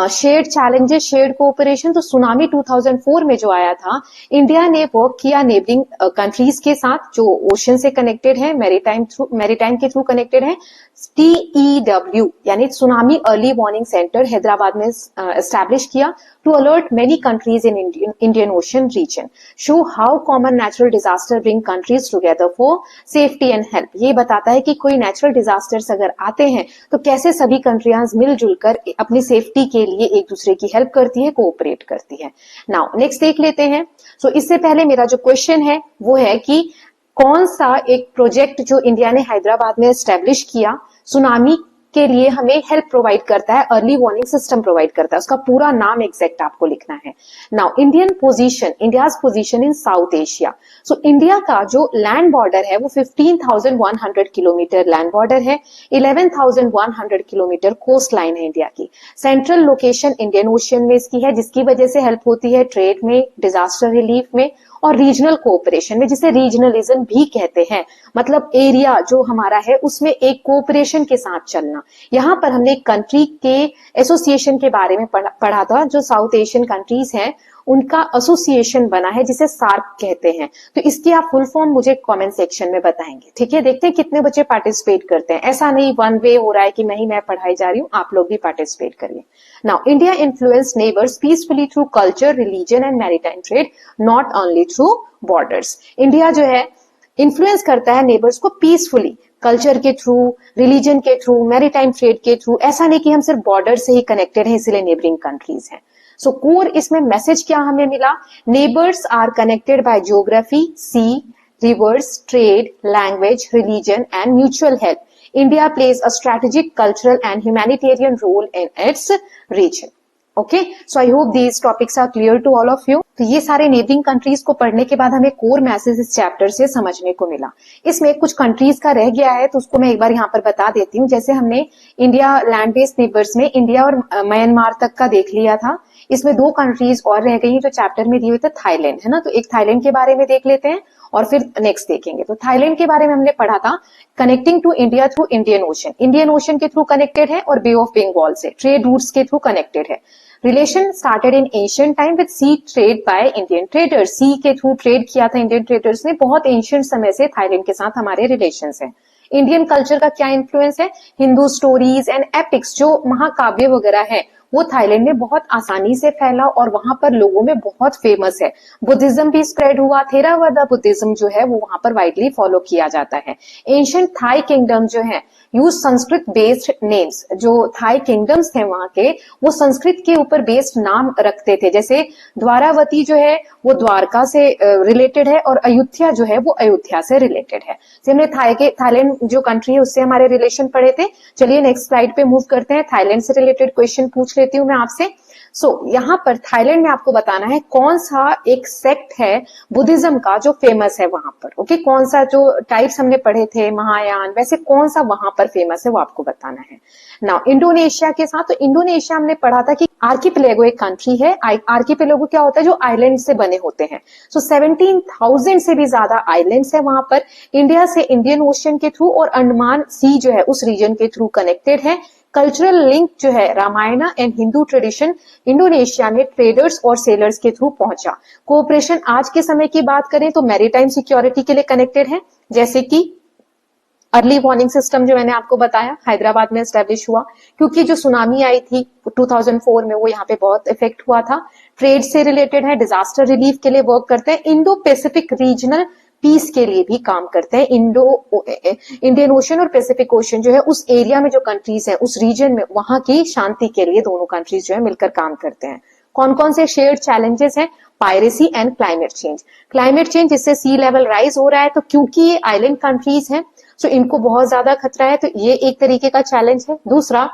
शेयर्ड चैलेंजेस, शेयर्ड कोऑपरेशन। तो सुनामी 2004 में जो आया था, इंडिया ने वर्क किया नेबरिंग कंट्रीज के साथ जो ओशन से कनेक्टेड है, मैरीटाइम के थ्रू कनेक्टेड है। TEW यानी tsunami early warning centre Hyderabad में एस्टैब्लिश किया to alert many countries in Indian ocean region, show how common natural disaster bring countries together for safety and help. ये बताता है कि कोई नेचुरल डिजास्टर्स अगर आते हैं तो कैसे सभी कंट्रियां मिलजुल कर अपनी सेफ्टी के लिए एक दूसरे की हेल्प करती है, कोऑपरेट करती है। नाउ नेक्स्ट देख लेते हैं। सो इससे पहले मेरा जो क्वेश्चन है वो है कि कौन सा एक प्रोजेक्ट जो इंडिया ने हैदराबाद में एस्टेब्लिश किया सुनामी के लिए हमें हेल्प प्रोवाइड करता है, अर्ली वार्निंग सिस्टम प्रोवाइड करता है, उसका पूरा नाम एग्जैक्ट आपको लिखना है। Now India's position in south Asia. So India का जो लैंड बॉर्डर है वो 15,100 किलोमीटर लैंड बॉर्डर है, 11,100 किलोमीटर कोस्ट लाइन है इंडिया की। सेंट्रल लोकेशन इंडियन ओशन में इसकी है, जिसकी वजह से हेल्प होती है ट्रेड में, डिजास्टर रिलीफ में और रीजनल कोऑपरेशन में, जिसे रीजनलिज्म भी कहते हैं। मतलब एरिया जो हमारा है उसमें एक कोऑपरेशन के साथ चलना। यहाँ पर हमने एक कंट्री के एसोसिएशन के बारे में पढ़ा था, जो साउथ एशियन कंट्रीज हैं उनका एसोसिएशन बना है जिसे सार्क कहते हैं। तो इसकी आप फुल फॉर्म मुझे कमेंट सेक्शन में बताएंगे, ठीक है। देखते हैं कितने बच्चे पार्टिसिपेट करते हैं। ऐसा नहीं वन वे हो रहा है कि मैं पढ़ाई जा रही हूँ, आप लोग भी पार्टिसिपेट करिए। Now India influence neighbours peacefully through culture, religion and maritime trade, not only through borders. India जो है इन्फ्लुएंस करता है नेबर्स को पीसफुली, कल्चर के थ्रू, रिलीजन के थ्रू, मैरीटाइम ट्रेड के थ्रू। ऐसा नहीं कि हम सिर्फ बॉर्डर से ही कनेक्टेड हैं इसलिए नेबरिंग कंट्रीज हैं। सो कोर इसमें मैसेज क्या हमें मिला, neighbours are connected by geography, sea, rivers, trade, language, religion and mutual help. India plays a strategic, cultural and humanitarian role in its region. Okay, so I hope these topics are clear to all of you. तो ये सारे neighbouring countries को पढ़ने के बाद हमें core message इस chapter से समझने को मिला। इसमें कुछ कंट्रीज का रह गया है तो उसको मैं एक बार यहाँ पर बता देती हूँ। जैसे हमने इंडिया लैंड बेस्ड नेबर्स में इंडिया और म्यांमार तक का देख लिया था। इसमें 2 कंट्रीज और रह गई जो चैप्टर में दिए हुए थे, थाईलैंड है ना। तो एक थाईलैंड के बारे में देख लेते हैं और फिर नेक्स्ट देखेंगे। तो थाईलैंड के बारे में हमने पढ़ा था, connecting to India through Indian ocean, Indian ocean के थ्रू कनेक्टेड है और बे ऑफ बंगाल से ट्रेड रूट्स के थ्रू कनेक्टेड है। Relation started in ancient time with sea trade by Indian traders, sea के थ्रू ट्रेड किया था इंडियन ट्रेडर्स ने। बहुत एंशियंट समय से थाईलैंड के साथ हमारे रिलेशंस हैं। इंडियन कल्चर का क्या इन्फ्लुएंस है, हिंदू स्टोरीज एंड एपिक्स जो महाकाव्य वगैरह है वो थाईलैंड में बहुत आसानी से फैला और वहां पर लोगों में बहुत फेमस है। बुद्धिज्म भी स्प्रेड हुआ, थेरावादा बुद्धिज्म जो है वो वहां पर वाइडली फॉलो किया जाता है। एंशिएंट थाई किंगडम जो है यूज संस्कृत बेस्ड नेम्स, जो थाई किंगडम्स थे वहां के वो संस्कृत के ऊपर बेस्ड नाम रखते थे। जैसे द्वारावती जो है वो द्वारका से रिलेटेड है और अयोध्या जो है वो अयोध्या से रिलेटेड है। हमने थाईलैंड जो कंट्री है उससे हमारे रिलेशन पढ़े थे। चलिए नेक्स्ट स्लाइड पे मूव करते हैं। थाईलैंड से रिलेटेड क्वेश्चन पूछ लेती हूँ मैं आपसे। यहाँ पर थाईलैंड में आपको बताना है कौन सा एक सेक्ट है बुद्धिज्म का जो फेमस है वहां पर। ओके, कौन सा जो टाइप्स हमने पढ़े थे महायान, वैसे कौन सा वहां पर फेमस है वो आपको बताना है। नाउ इंडोनेशिया के साथ, तो इंडोनेशिया हमने पढ़ा था कि आर्किपेलागो एक कंट्री है। आर्किपेलागो क्या होता है, जो आइलैंड से बने होते हैं। 17,000 से भी ज्यादा आइलैंड्स है वहां पर। इंडिया से इंडियन ओशन के थ्रू और अंडमान सी जो है उस रीजन के थ्रू कनेक्टेड है। कल्चरल लिंक जो है Ramayana and Hindu tradition Indonesia में ट्रेडर्स और सेलर्स के थ्रू पहुंचा। कोऑपरेशन आज के समय की बात करें तो मैरीटाइम सिक्योरिटी के लिए कनेक्टेड है, जैसे कि अर्ली वार्निंग सिस्टम जो मैंने आपको बताया हैदराबाद में एस्टेब्लिश हुआ, क्योंकि जो सुनामी आई थी 2004 में वो यहाँ पे बहुत इफेक्ट हुआ था। ट्रेड से रिलेटेड है, डिजास्टर रिलीफ के लिए वर्क करते हैं, इंडो पैसिफिक रीजनल पीस के लिए भी काम करते हैं। इंडियन ओशन और पैसिफिक ओशन जो है उस एरिया में जो कंट्रीज है उस रीजन में वहां की शांति के लिए दोनों कंट्रीज जो है मिलकर काम करते हैं। कौन कौन से शेयर्ड चैलेंजेस हैं, piracy and climate change. Climate change जिससे सी लेवल राइज हो रहा है, तो क्योंकि ये आइलैंड कंट्रीज हैं सो इनको बहुत ज्यादा खतरा है, तो ये एक तरीके का चैलेंज है। दूसरा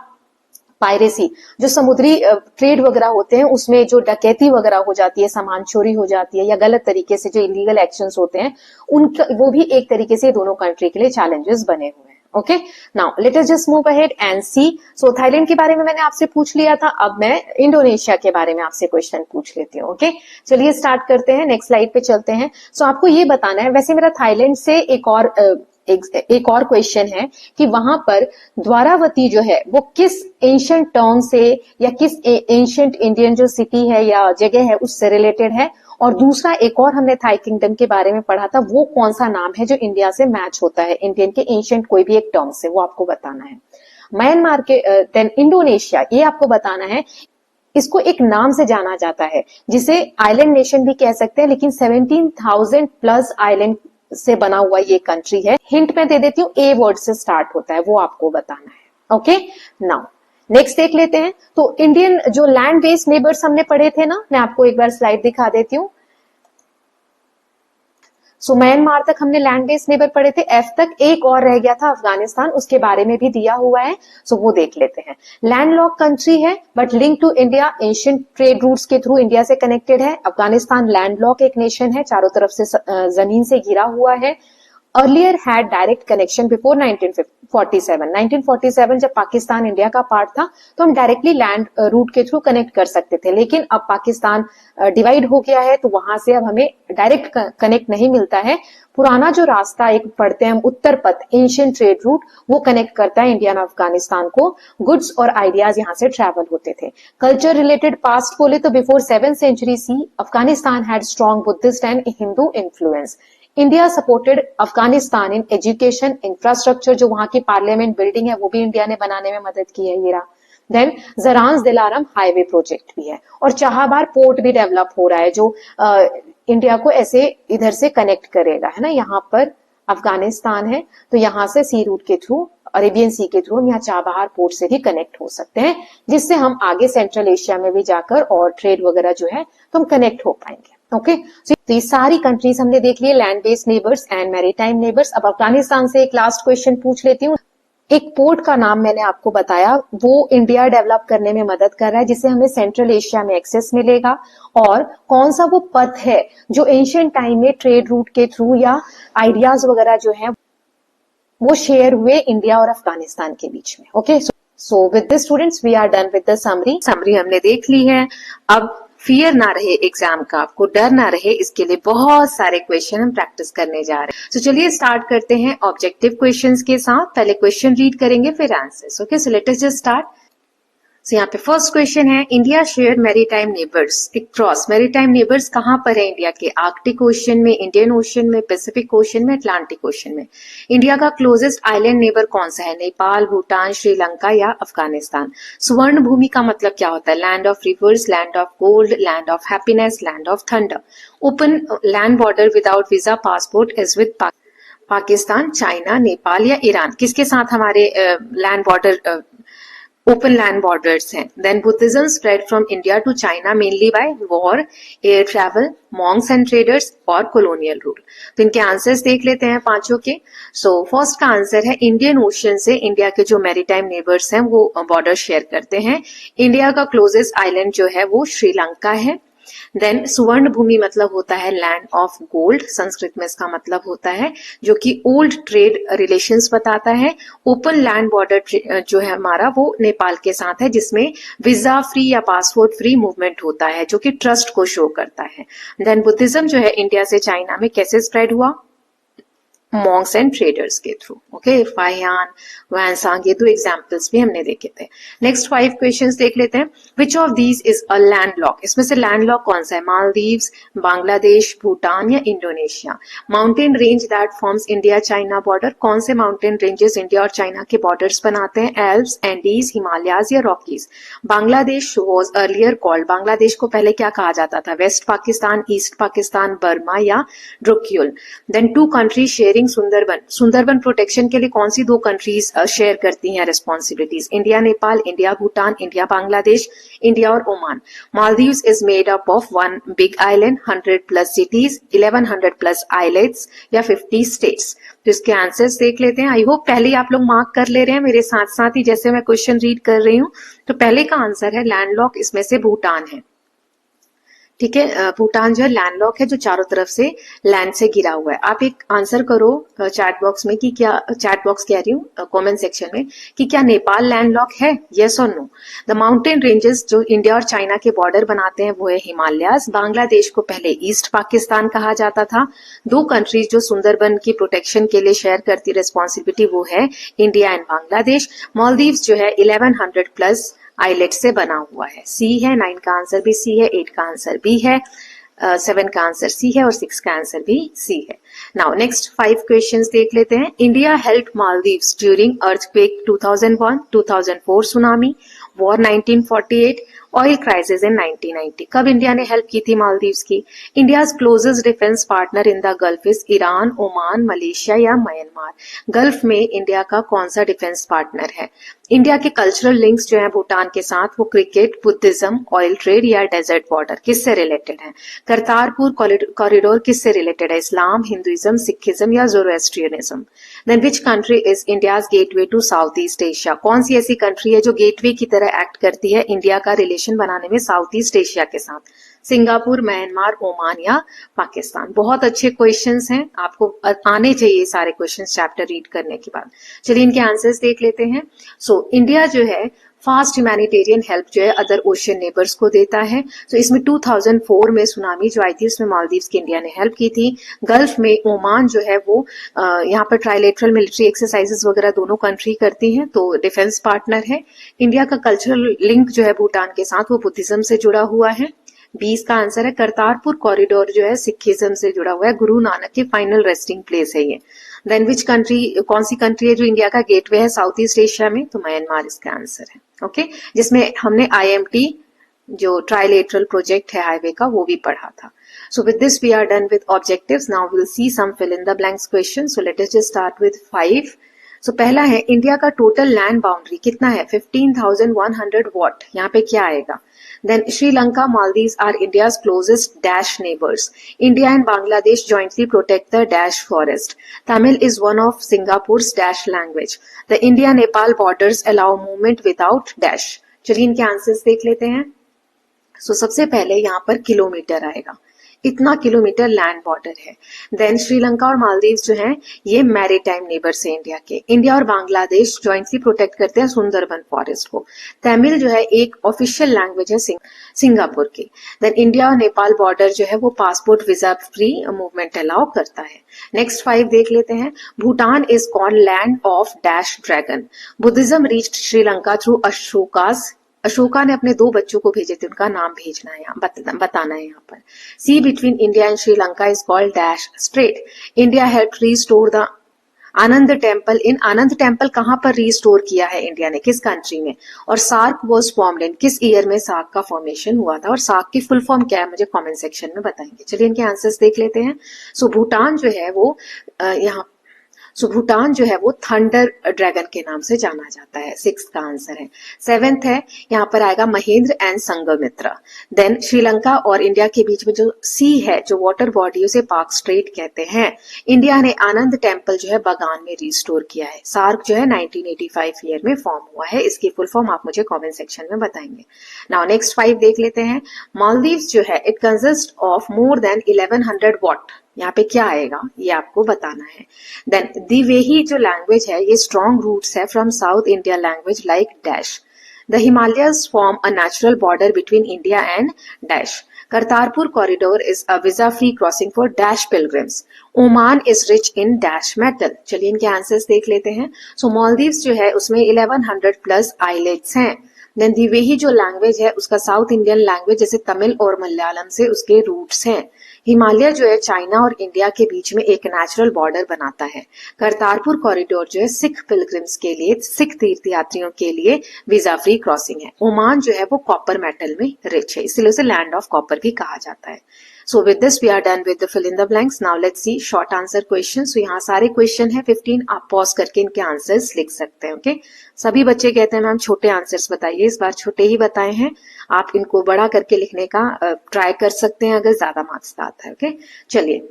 पायरेसी, जो समुद्री ट्रेड वगैरह होते हैं उसमें जो डकैती वगैरह हो जाती है, सामान चोरी हो जाती है या गलत तरीके से जो इलीगल एक्शंस होते हैं उनका वो भी एक तरीके से दोनों कंट्री के लिए चैलेंजेस बने हुए हैं। Okay, now let us just move ahead and see. So Thailand के बारे में मैंने आपसे पूछ लिया था, अब मैं इंडोनेशिया के बारे में आपसे क्वेश्चन पूछ लेती हूँ। ओके, चलिए स्टार्ट करते हैं, नेक्स्ट स्लाइड पे चलते हैं। सो आपको ये बताना है, वैसे मेरा थाईलैंड से एक और क्वेश्चन है कि वहां पर द्वारावती जो है वो किस एंशिएंट टाउन से या किस एंशिएंट इंडियन जो सिटी है या जगह है उससे रिलेटेड है। और दूसरा एक और हमने थाई किंगडम के बारे में पढ़ा था, वो कौन सा नाम है जो इंडिया से मैच होता है, इंडियन के एंशिएंट कोई भी एक टर्म से, वो आपको बताना है। म्यांमार के देन इंडोनेशिया, ये आपको बताना है। इसको एक नाम से जाना जाता है जिसे आइलैंड नेशन भी कह सकते हैं, लेकिन 17,000 प्लस आइलैंड से बना हुआ ये कंट्री है। हिंट मैं दे देती हूँ, ए वर्ड से स्टार्ट होता है, वो आपको बताना है। ओके, नाउ नेक्स्ट देख लेते हैं। तो इंडियन जो लैंड बेस्ड नेबर्स हमने पढ़े थे ना, मैं आपको एक बार स्लाइड दिखा देती हूँ। सो म्यांमार तक हमने लैंड बेस्ड नेबर पढ़े थे, एफ तक। एक और रह गया था अफगानिस्तान, उसके बारे में भी दिया हुआ है, सो वो देख लेते हैं। लैंडलॉक कंट्री है but link to India, ancient trade routes के थ्रू इंडिया से कनेक्टेड है। अफगानिस्तान लैंडलॉक एक नेशन है, चारों तरफ से जमीन से घिरा हुआ है। Earlier had direct connection before 1947। 1947 जब पाकिस्तान इंडिया का पार्ट था तो हम डायरेक्टली लैंड रूट के थ्रू कनेक्ट कर सकते थे, लेकिन अब पाकिस्तान डिवाइड हो गया है तो वहां से अब हमें डायरेक्ट कनेक्ट नहीं मिलता है। पुराना जो रास्ता एक पढ़ते हैं हम, उत्तर पथ, एशियन ट्रेड रूट, वो कनेक्ट करता है इंडिया और अफगानिस्तान को। गुड्स और आइडियाज यहाँ से ट्रेवल होते थे। कल्चर रिलेटेड पास्ट बोले तो before 7th century C Afghanistan had strong Buddhist and Hindu influence. India supported Afghanistan in education, infrastructure, जो वहां की पार्लियामेंट बिल्डिंग है वो भी इंडिया ने बनाने में मदद की है, ये रहा। देन जरांज दिलारम हाईवे प्रोजेक्ट भी है और चाहाबार पोर्ट भी डेवलप हो रहा है जो इंडिया को ऐसे इधर से कनेक्ट करेगा, है ना। यहाँ पर अफगानिस्तान है तो यहाँ से सी रूट के थ्रू, अरेबियन सी के थ्रू हम यहाँ चाबहार पोर्ट से भी कनेक्ट हो सकते हैं, जिससे हम आगे सेंट्रल एशिया में भी जाकर और ट्रेड वगैरह जो है तो हम कनेक्ट हो पाएंगे। ओके, तो ये सारी कंट्रीज हमने देख लिए, land based neighbours and maritime neighbours. अब अफगानिस्तान से एक लास्ट क्वेश्चन पूछ लेती हूँ। एक पोर्ट का नाम मैंने आपको बताया, वो इंडिया डेवलप करने में मदद कर रहा है जिससे हमें सेंट्रल एशिया में एक्सेस मिलेगा। और कौन सा वो पथ है जो एंशिएंट टाइम में ट्रेड रूट के थ्रू या आइडियाज वगैरह जो है वो शेयर हुए इंडिया और अफगानिस्तान के बीच में। Okay, So with this students we are done with the summary. Summary हमने देख ली है. अब फियर ना रहे एग्जाम का, आपको डर ना रहे, इसके लिए बहुत सारे क्वेश्चन हम प्रैक्टिस करने जा रहे हैं. तो चलिए स्टार्ट करते हैं ऑब्जेक्टिव क्वेश्चंस के साथ. पहले क्वेश्चन रीड करेंगे फिर answers. Okay, so let us just start. So, यहाँ पे फर्स्ट क्वेश्चन है, India share maritime neighbours cross. Maritime neighbours कहाँ पर है इंडिया के? आर्कटिक ओशन में, इंडियन ओशन में, पैसिफिक ओशन में, अटलांटिक ओशन में. इंडिया का क्लोजेस्ट आइलैंड नेबर कौन सा है? नेपाल, भूटान, श्रीलंका या अफगानिस्तान. स्वर्ण भूमि का मतलब क्या होता है? Land of rivers, land of gold, land of happiness, land of thunder. Open land border without visa passport is with Pakistan, China, Nepal या ईरान. किसके साथ हमारे land border open land borders हैं? Then Buddhism spread from India to China mainly by war, air travel, monks and traders और colonial rule. तो इनके answers देख लेते हैं पांचों के. सो फर्स्ट का आंसर है, इंडियन ओशन से इंडिया के जो मैरीटाइम नेबर्स हैं वो बॉर्डर शेयर करते हैं. इंडिया का क्लोजेस्ट आइलैंड जो है वो श्रीलंका है. देन सुवर्ण भूमि मतलब होता है लैंड ऑफ गोल्ड, संस्कृत में इसका मतलब होता है, जो कि ओल्ड ट्रेड रिलेशंस बताता है. ओपन लैंड बॉर्डर जो है हमारा वो नेपाल के साथ है, जिसमें वीजा फ्री या पासपोर्ट फ्री मूवमेंट होता है, जो कि ट्रस्ट को शो करता है. देन बुद्धिज्म जो है इंडिया से चाइना में कैसे स्प्रेड हुआ? मॉन्क्स एंड ट्रेडर्स के थ्रू. ओके, फाहियान, वैनसांग, ये दो एग्जांपल्स भी हमने देखे थे. नेक्स्ट 5 क्वेश्चंस देख लेते हैं. Which of these is a landlock? इसमें से लैंडलॉक कौन सा है? मालदीव्स, बांग्लादेश, भूटान या Indonesia. Mountain range that forms India China border. कौन से माउंटेन रेंजेस इंडिया और चाइना के बॉर्डर्स बनाते हैं? एल्प्स, एंडीज, हिमालयाज या Rockies. Bangladesh was earlier called. Bangladesh को पहले क्या कहा जाता था? West Pakistan, east Pakistan, Burma या Drukyul. Then 2 countries sharing Sundarban. Sundarban protection के लिए कौन सी 2 कंट्रीज शेयर करती हैं responsibilities? India Nepal, India Bhutan, India Bangladesh, India और Oman. Maldives is made up of 1 big island, 100+ cities, 1100+ islands या 50 स्टेट्स. तो इसके आंसर्स देख लेते हैं. आई होप पहले ही आप लोग मार्क कर ले रहे हैं मेरे साथ साथ ही जैसे मैं क्वेश्चन रीड कर रही हूं. तो पहले का आंसर है लैंडलॉक, इसमें से भूटान है. ठीक है, भूटान जो है लैंडलॉक है, जो चारों तरफ से लैंड से घिरा हुआ है. आप एक आंसर करो चैट बॉक्स में कि क्या, चैट बॉक्स कह रही हूँ कमेंट सेक्शन में, कि क्या नेपाल लैंडलॉक है? यस और नो. द माउंटेन रेंजेस जो इंडिया और चाइना के बॉर्डर बनाते हैं वो है हिमालयाज. बांग्लादेश को पहले ईस्ट पाकिस्तान कहा जाता था. 2 कंट्रीज जो सुंदरबन की प्रोटेक्शन के लिए शेयर करती रिस्पॉन्सिबिलिटी वो है इंडिया एंड बांग्लादेश. मालदीव्स जो है 1100+ आइलेट से बना हुआ है. सी है, 9 का आंसर भी सी है, 8 का आंसर भी है, 7 का आंसर सी है और 6 का आंसर भी सी है. नाउ नेक्स्ट 5 क्वेश्चंस देख लेते हैं. India help Maldives during earthquake 2001, 2004 tsunami, war 1948, oil crisis in 1990. कब इंडिया ने हेल्प की थी मालदीव्स की? India's closest defence partner in the gulf is Iran, Oman, Malaysia या म्यांमार. गल्फ में इंडिया का कौन सा डिफेंस पार्टनर है? इंडिया के कल्चरल लिंक्स जो है भूटान के साथ वो क्रिकेट, बुद्धिज्म, ऑयल ट्रेड या डेजर्ट बॉर्डर. किससे रिलेटेड है? करतारपुर कॉरिडोर किससे रिलेटेड है? इस्लाम, हिंदुइज्म, सिखिज्म या Zoroastrianism. Then which country is India's gateway to south east Asia? कौन सी ऐसी कंट्री है जो गेटवे की तरह एक्ट करती है इंडिया का रिलेशन बनाने में साउथ ईस्ट एशिया के साथ? सिंगापुर, म्यांमार, ओमान या पाकिस्तान. बहुत अच्छे क्वेश्चंस हैं, आपको आने चाहिए सारे क्वेश्चंस चैप्टर रीड करने के बाद. चलिए इनके आंसर्स देख लेते हैं. सो इंडिया जो है फास्ट ह्यूमैनिटेरियन हेल्प जो है अदर ओशियन नेबर्स को देता है. तो इसमें 2004 में सुनामी जो आई थी उसमें मालदीव्स की इंडिया ने हेल्प की थी. गल्फ में ओमान जो है वो यहाँ पर ट्राइलेटरल मिलिट्री एक्सरसाइजेस वगैरह दोनों कंट्री करती हैं, तो डिफेंस पार्टनर है. इंडिया का कल्चरल लिंक जो है भूटान के साथ वो बुद्धिज्म से जुड़ा हुआ है. 20 का आंसर है. करतारपुर कॉरिडोर जो है सिखिज्म से जुड़ा हुआ है, गुरु नानक की फाइनल रेस्टिंग प्लेस है ये. देन विच कंट्री, कौन सी कंट्री है जो इंडिया का गेटवे है साउथ ईस्ट एशिया में? तो म्यांमार इसका आंसर है. ओके, जिसमें हमने IMT जो ट्राइलेटरल प्रोजेक्ट है हाईवे का वो भी पढ़ा था. So with this we are done with objectives. Now we'll see some fill in the blanks questions. So let us just start with 5. So पहला है इंडिया का टोटल लैंड बाउंड्री कितना है? 15,100 वॉट. यहाँ पे क्या आएगा? Then Sri Lanka, Maldives are India's closest dash neighbors. India and Bangladesh jointly protect the dash forest. Tamil is one of Singapore's dash language. The India-Nepal borders allow movement without dash. चलिए इनके answers देख लेते हैं. So सबसे पहले यहाँ पर kilometre आएगा. इतना किलोमीटर लैंड बॉर्डर है। देन श्रीलंका और मालदीव्स जो हैं ये मैरीटाइम नेबर्स हैं इंडिया के। इंडिया और बांग्लादेश ज्वाइंटली प्रोटेक्ट करते हैं सुंदरबन फॉरेस्ट को। तमिल जो है एक ऑफिशियल लैंग्वेज है सिंगापुर की। देन इंडिया और नेपाल बॉर्डर जो है वो passport visa free movement allow करता है। नेक्स्ट 5 देख लेते हैं। Bhutan is called land of dash dragon. Buddhism reached Sri Lanka through Ashoka ने अपने 2 बच्चों को भेजे थे, उनका नाम भेजना है, बताना है यहाँ पर। Sea between India and Sri Lanka is called dash strait. India help restore the Ananda temple. In Ananda temple कहां पर रिस्टोर किया है इंडिया ने, किस कंट्री में? और सार्क वॉज फॉर्म्ड इन, किस ईयर में सार्क का फॉर्मेशन हुआ था? और सार्क की फुल फॉर्म क्या है मुझे कमेंट सेक्शन में बताएंगे। चलिए इनके आंसर्स देख लेते हैं। सो भूटान जो है वो थंडर ड्रैगन के नाम से जाना जाता है। 6 का आंसर है। 7th है, यहाँ पर आएगा महेंद्र एंड संगमित्रा। देन श्रीलंका और इंडिया के बीच में जो सी है, जो वाटर बॉडी, उसे पाक स्ट्रेट कहते हैं। इंडिया ने आनंद टेम्पल जो है बगान में रिस्टोर किया है। सार्क जो है 1985 ईयर में फॉर्म हुआ है। इसकी फुल फॉर्म आप मुझे कमेंट सेक्शन में बताएंगे। नाउ नेक्स्ट 5 देख लेते हैं। मालदीव्स जो है it consist of more than 1100 what. यहाँ पे क्या आएगा ये आपको बताना है। देन दिवेही जो लैंग्वेज है ये स्ट्रॉन्ग रूट्स है from south India language like dash. The Himalayas form a natural border between India and dash. Kartarpur corridor is a visa free crossing for dash pilgrims. Oman is rich in dash metal. चलिए इनके answers देख लेते हैं। सो मालदीव्स जो है उसमें 1100 plus islets हैं। Then Dhivehi जो लैंग्वेज है उसका साउथ इंडियन लैंग्वेज जैसे तमिल और मलयालम से उसके रूट्स हैं। हिमालय जो है चाइना और इंडिया के बीच में एक नेचुरल बॉर्डर बनाता है। करतारपुर कॉरिडोर जो है सिख पिलग्रिम्स के लिए, सिख तीर्थयात्रियों के लिए वीजा फ्री क्रॉसिंग है। ओमान जो है वो कॉपर मेटल में रिच है, इसलिए उसे लैंड ऑफ कॉपर भी कहा जाता है। So with this we are done with the fill in the blanks. Now let's see short answer questions. So यहाँ सारे क्वेश्चन है 15, आप पॉज करके इनके आंसर्स लिख सकते हैं। ओके सभी बच्चे कहते हैं मैम छोटे आंसर्स बताइए, इस बार छोटे ही बताए हैं। आप इनको बड़ा करके लिखने का ट्राई कर सकते हैं अगर ज्यादा मार्क्स का आता है। ओके चलिए,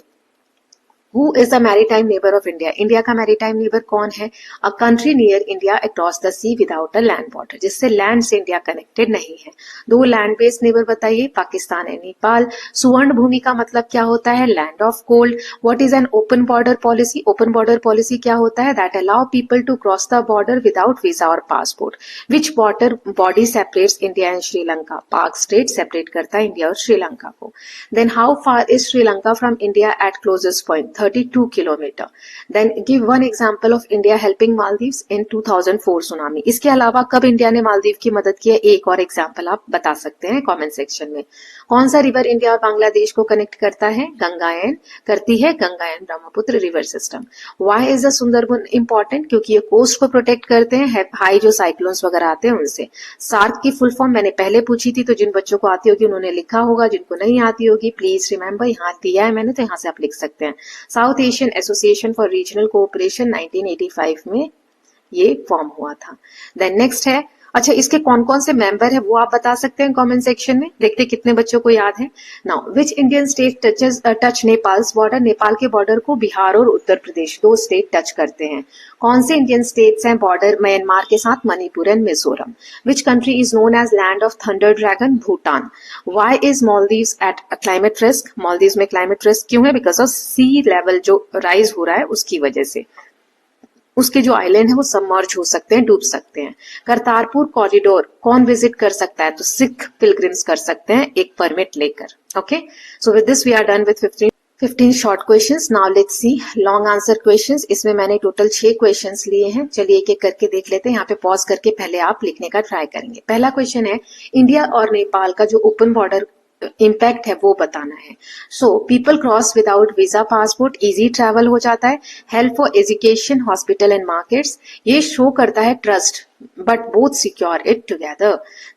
Who is the maritime neighbor of India? India का maritime neighbor कौन है? A country near India across the sea without a land border, जिससे लैंड से इंडिया कनेक्टेड नहीं है। 2 लैंड बेस्ड नेबर बताइए, पाकिस्तान एंड नेपाल। सुवर्ण भूमि का मतलब क्या होता है? Land of gold. What is an open border policy? Open border policy क्या होता है? That allow people to cross the border without visa और passport. Which border body separates India and Sri Lanka? Palk strait separate करता है India और श्रीलंका को। Then how far is Sri Lanka from India at closest point? 32 kilometre. Then give one example of India helping Maldives in 2004 tsunami. इसके अलावा कब India ने मालदीव की मदद की है, एक और एग्जांपल आप बता सकते हैं कमेंट सेक्शन में। कौन सा रिवर इंडिया और बांग्लादेश को कनेक्ट करता है? गंगायन करती है, गंगायन Brahmaputra river system. Why is the Sundarban important? क्योंकि ये कोस्ट को प्रोटेक्ट करते हैं हाई जो साइक्लोन्स वगैरह आते हैं उनसे। सार्क की फुल फॉर्म मैंने पहले पूछी थी, तो जिन बच्चों को आती होगी उन्होंने लिखा होगा, जिनको नहीं आती होगी प्लीज रिमेंबर, यहाँ दिया है मैंने तो यहाँ से आप लिख सकते हैं। South Asian association for regional cooperation 1985 में ये फॉर्म हुआ था। देन नेक्स्ट है, अच्छा इसके कौन कौन से मेंबर है वो आप बता सकते हैं कमेंट सेक्शन में, देखते कितने बच्चों को याद है। Now which Indian state touch Nepals border? Nepal के बॉर्डर को बिहार और उत्तर प्रदेश 2 स्टेट टच करते हैं। कौन से इंडियन स्टेट्स हैं बॉर्डर म्यांमार के साथ? Manipur and Mizoram. Which country is known as land of thunder dragon? Bhutan. Why is Maldives at climate risk? Maldives में क्लाइमेट रिस्क क्यों है? बिकॉज ऑफ सी लेवल जो राइज हो रहा है उसकी वजह से, उसके जो आइलैंड है वो सबमर्ज हो सकते हैं, डूब सकते हैं। करतारपुर कॉरिडोर कौन विजिट कर सकता है? तो सिख पिलग्रिम्स कर सकते हैं एक परमिट लेकर। Okay so with this we are done with 15 short questions. Now let's see long answer questions. इसमें मैंने टोटल 6 क्वेश्चंस लिए हैं। चलिए एक एक करके देख लेते हैं। यहाँ पे पॉज करके पहले आप लिखने का ट्राई करेंगे। पहला क्वेश्चन है, इंडिया और नेपाल का जो ओपन बॉर्डर इम्पैक्ट है वो बताना है। So people cross without visa passport, easy travel हो जाता है। Help for education, hospital and markets, ये शो करता है trust but both secure it together.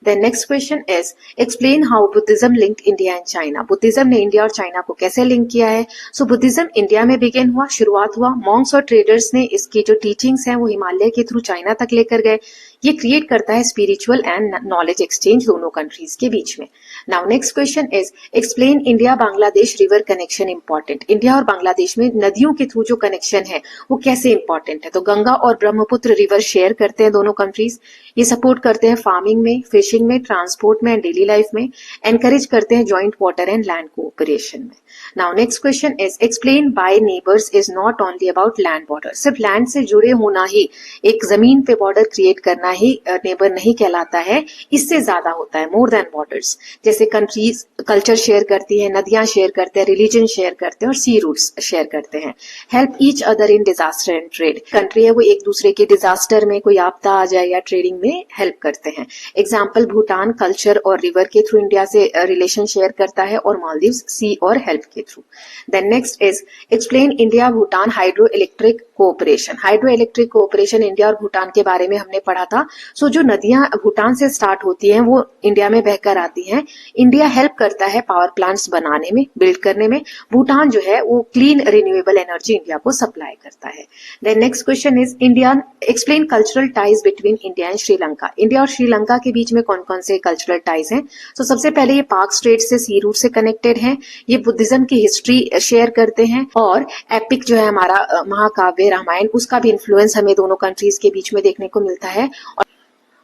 The next question is explain how Buddhism linked India and China. Buddhism ने India और China को कैसे लिंक किया है? सो बुद्धिज्म इंडिया में बिगिन हुआ, शुरुआत हुआ। मॉन्क्स और ट्रेडर्स ने इसकी जो टीचिंग्स हैं वो हिमालय के थ्रू चाइना तक लेकर गए। ये क्रिएट करता है स्पिरिचुअल एंड नॉलेज एक्सचेंज दोनों कंट्रीज के बीच में। Now next question is explain India Bangladesh river connection important. India और बांग्लादेश में नदियों के थ्रू जो कनेक्शन है वो कैसे इंपॉर्टेंट है? तो गंगा और ब्रह्मपुत्र रिवर शेयर करते हैं दोनों कंट्रीज। कंट्रीज। ये सपोर्ट करते हैं फार्मिंग में, फिशिंग में, ट्रांसपोर्ट में एंड डेली लाइफ में। एनकरेज करते हैं joint water and land cooperation में। Now next question is explain by neighbours is not only about land border. सिर्फ लैंड से जुड़े होना ही, एक जमीन पे बॉर्डर क्रिएट करना ही नेबर नहीं कहलाता है, इससे ज्यादा होता है, मोर देन बॉर्डर्स। जैसे कंट्रीज कल्चर शेयर करती है, नदियां शेयर करते हैं, रिलीजन शेयर करते हैं और सी रूट्स शेयर करते हैं। Help each other in disaster and trade. Country है वो एक दूसरे के डिजास्टर में, कोई आपदा आ जाए या ट्रेडिंग में हेल्प करते हैं। एग्जाम्पल भूटान कल्चर और रिवर के थ्रू इंडिया से रिलेशन शेयर करता है और मालदीव्स सी और हेल्प के through. Then next is explain India Bhutan hydro electric cooperation. Hydro electric cooperation India और भूटान के बारे में हमने पढ़ा था। सो जो नदियां भूटान से स्टार्ट होती हैं वो इंडिया में बहकर आती हैं। इंडिया हेल्प करता है पावर प्लांट्स बनाने में, बिल्ड करने में। भूटान जो है वो क्लीन रिन्यूएबल एनर्जी इंडिया को सप्लाई करता है। Then next question is India explain cultural ties between India and Sri Lanka. India और श्रीलंका के बीच में कौन कौन से कल्चरल टाइज हैं? तो सबसे पहले ये पाक स्ट्रेट से सी रूट से कनेक्टेड हैं। ये बुद्धिज्म की हिस्ट्री शेयर करते हैं और एपिक जो है हमारा महाकाव्य रामायण, उसका भी इन्फ्लुएंस हमें दोनों कंट्रीज के बीच में देखने को मिलता है।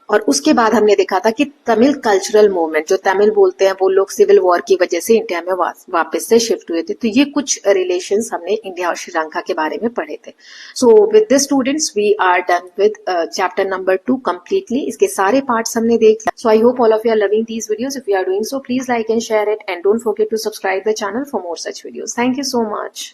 और उसके बाद हमने देखा था कि तमिल कल्चरल मूवमेंट, जो तमिल बोलते हैं वो लोग सिविल वॉर की वजह से इंडिया में वापस से शिफ्ट हुए थे। तो ये कुछ रिलेशंस हमने इंडिया और श्रीलंका के बारे में पढ़े थे। So with this students we are done with chapter number 2 completely. इसके सारे पार्ट्स हमने देख लिया। So I hope all of you are loving these videos. If you are doing so please like and share it and don't forget to subscribe the channel for more such videos. Thank you so much.